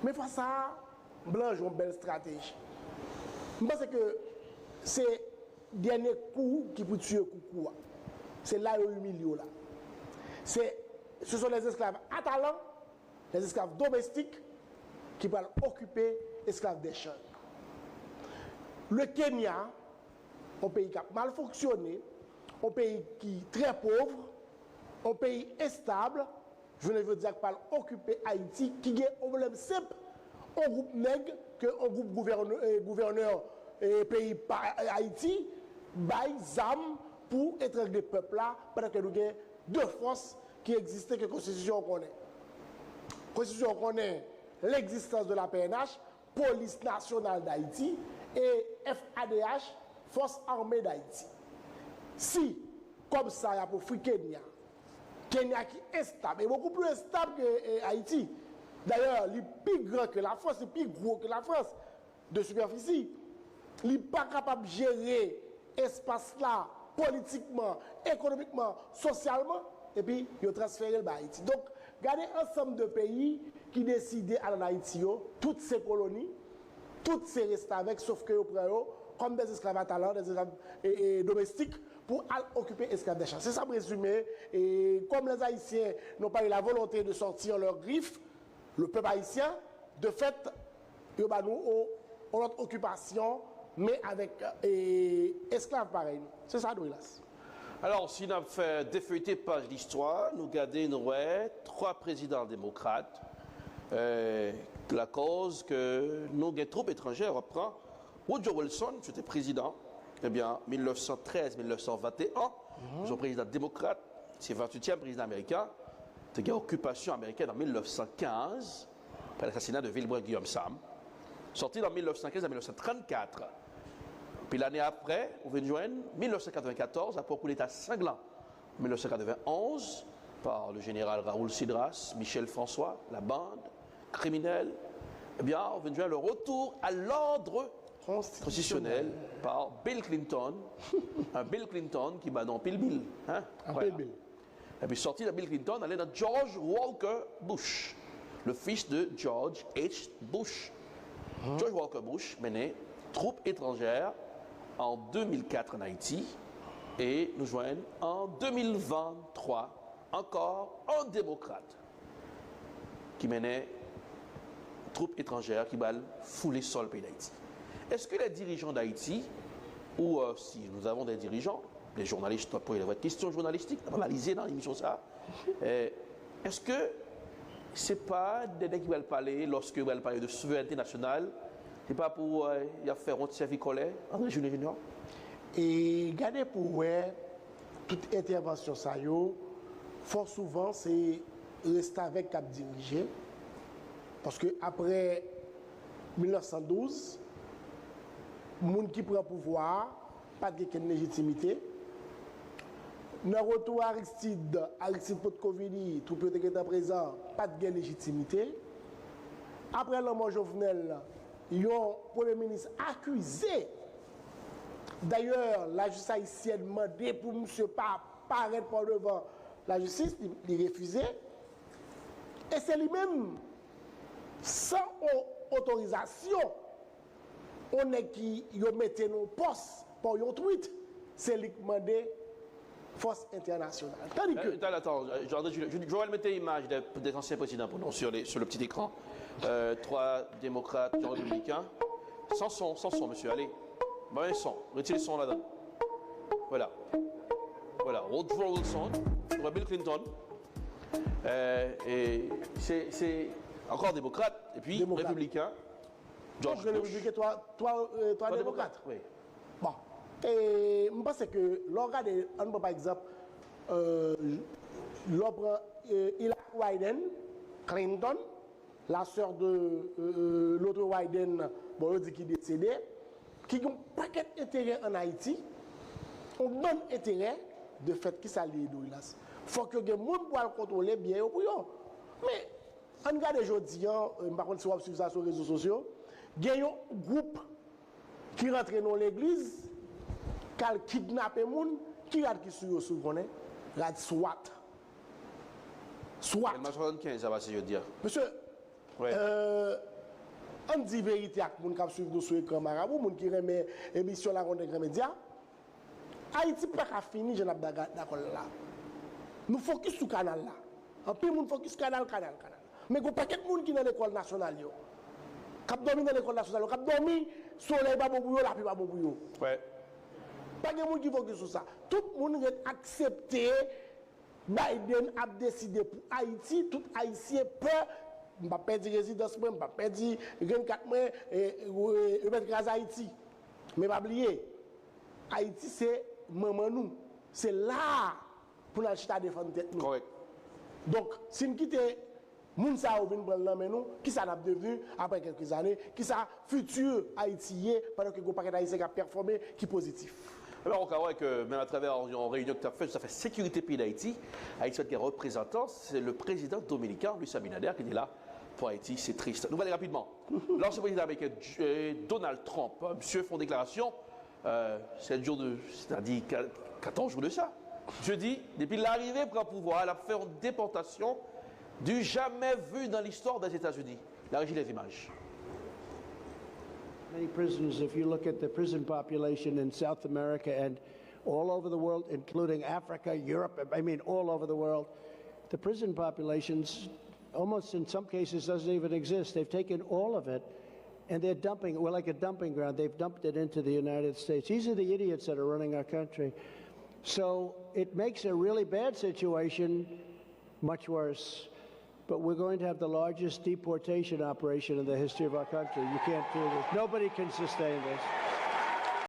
Mais face à Blanc joue une belle stratégie. Je pense que c'est le dernier coup qui peut tuer Koukoua. C'est là où il là. Ce sont les esclaves atalants, les esclaves domestiques qui peuvent occuper les esclaves des champs. Le Kenya, un pays qui a mal fonctionné, un pays qui est très pauvre, un pays instable, je ne veux dire pas occuper Haïti, qui a un problème simple, un groupe nègre, un groupe gouverneur pays Haïti, bail ZAM pour étrangler le peuple là, pendant que nous avons deux forces qui existent que la Constitution connaît. La Constitution connaît l'existence de la PNH, Police nationale d'Haïti, et FADH, Force armée d'Haïti. Si, comme ça, il y a pour Kenya, Kenya qui est stable, et beaucoup plus stable que Haïti. D'ailleurs, il est plus grand que la France, il est plus gros que la France de superficie. Il n'est pas capable de gérer l'espace là, politiquement, économiquement, socialement, et puis il a transféré le Haïti. Donc, regardez un ensemble de pays qui décident à Haïti, toutes ces colonies, toutes ces restent avec, sauf que comme des esclaves atalants, des esclaves domestiques, pour occuper les esclaves des champs. C'est ça le résumé. Et comme les Haïtiens n'ont pas eu la volonté de sortir leurs griffes, le peuple haïtien, de fait, nous avons notre occupation, mais avec esclaves pareils. C'est ça, Douilas. Alors, si nous avons fait défeuilleter page d'histoire, nous gardons trois présidents démocrates. La cause que nos troupes étrangères reprend. Woodrow Wilson, c'était président, eh bien, 1913-1921, son président démocrate, c'est le 28e président américain, de l'occupation américaine en 1915, après l'assassinat de Wilbur Guillaume Sam, sorti en 1915 à 1934. Puis l'année après, on vient de joindre 1994, après un coup d'État cinglant, 1991, par le général Raoul Cedras, Michel François, la bande criminelle, eh bien, on vient de joindre le retour à l'ordre constitutionnel par Bill Clinton, un Bill Clinton qui m'a non pile Bill. Hein? Voilà. Bill. Et puis sorti de Bill Clinton, allait dans George Walker Bush, le fils de George H. Bush. George Walker Bush menait troupes étrangères en 2004 en Haïti et nous joignent en 2023 encore un démocrate qui menait troupes étrangères qui veulent fouler sur le pays d'Haïti. Est-ce que les dirigeants d'Haïti, ou si nous avons des dirigeants, les journalistes doivent poser des questions journalistiques, analyser dans l'émission ça, est-ce que ce n'est pas des gens qui veulent parler, lorsque veulent parler de souveraineté nationale, ce n'est pas pour faire un service collègue, André Junior? Et regardez pour toute intervention, ça, fort souvent, c'est rester avec Cap dirigé. Parce que après 1912, les gens qui prennent le pouvoir, pas de légitimité. Dans le retour à Aristide Potkovini, tout peut être présent, pas de légitimité. Après le mort Jovenel, il y a un Premier ministre accusé. D'ailleurs, la justice haïtienne demandé pour M. pas paraître par devant la justice, il refusait. Et c'est lui-même, sans autorisation, on est qui mettait nos postes pour un tweet, c'est lui qui demandait force internationale. Attends, je vais mettre l'image des anciens présidents sur le petit écran. Trois démocrates, trois républicains. Sans son, monsieur, allez. Ben, son, retirez le son là-dedans. Voilà. Voilà, Woodrow Wilson, Bill Clinton. Et c'est encore démocrate, et puis républicain. George Bush. Toi démocrate? Oui. Bon. Et je pense que l'on par exemple, l'opre Hillary Clinton, la sœur de l'autre Biden, bon, on dit qu'il est décédé, qui ont un paquet d'intérêt en Haïti, on donne intérêt de fait qui s'allie d'où il a. Il faut que les gens puissent contrôler bien pour eux. Mais, on regarde aujourd'hui, par contre, si on suit ça sur les réseaux sociaux, il y a un groupe qui rentre dans l'église, qui kidnappe les gens, qui regarde qui suit sous connaît, regarde SWAT. SWAT. Le 75, ça va, si je veux dire. Monsieur, ouais. On dit vérité à les gens qui suivent nous sur l'écran marabout, les gens qui remettent l'émission là contre les médias. Haïti n'est pas fini, je n'ai pas d'accord là. Nous focus sur le canal là. En plus, nous focus sur le canal. Mais il y a pas de gens qui sont dans l'école nationale. Qui dormi dans l'école nationale, qui dormi soleil pas bon la pluie pas bon. Ouais. Pas de gens qui focus sur ça. Tout le monde a accepté. Biden a décidé pour Haïti, tout Haïtien peut. Je ne vais pas perdre résidence, je ne vais pas perdre 24 mois et mettre grâce à Haïti. Mais pas oublier, Haïti c'est maman nous. C'est là pour nous défendre tête nous. Correct. Donc, si nous quittons Mounsa ou nous, qui ça a devenu après quelques années, qui ça futur haïtien pendant que le paquet haïtien a performé, qui est positif. Alors, on voit que même à travers une réunion que tu as fait, ça fait sécurité pays d'Haïti. Haïti est représentant, c'est le président dominicain, Luis Abinader, qui est là pour Haïti. C'est triste. Nous allons rapidement. L'ancien président américain Donald Trump, monsieur font déclaration, c'est-à-dire 14 jours de ça. Jeudi, depuis l'arrivée pour le pouvoir, elle a fait une déportation du jamais vu dans l'histoire des États-Unis. La régie des images. Many prisoners, if you look at the prison population in South America and all over the world, including Africa, Europe, I mean all over the world, the prison populations almost in some cases doesn't even exist. They've taken all of it and they're dumping, we're like a dumping ground. They've dumped it into the United States. These are the idiots that are running our country. So it makes a really bad situation much worse. But we're going to have the largest deportation operation in the history of our country. You can't do this. Nobody can sustain this.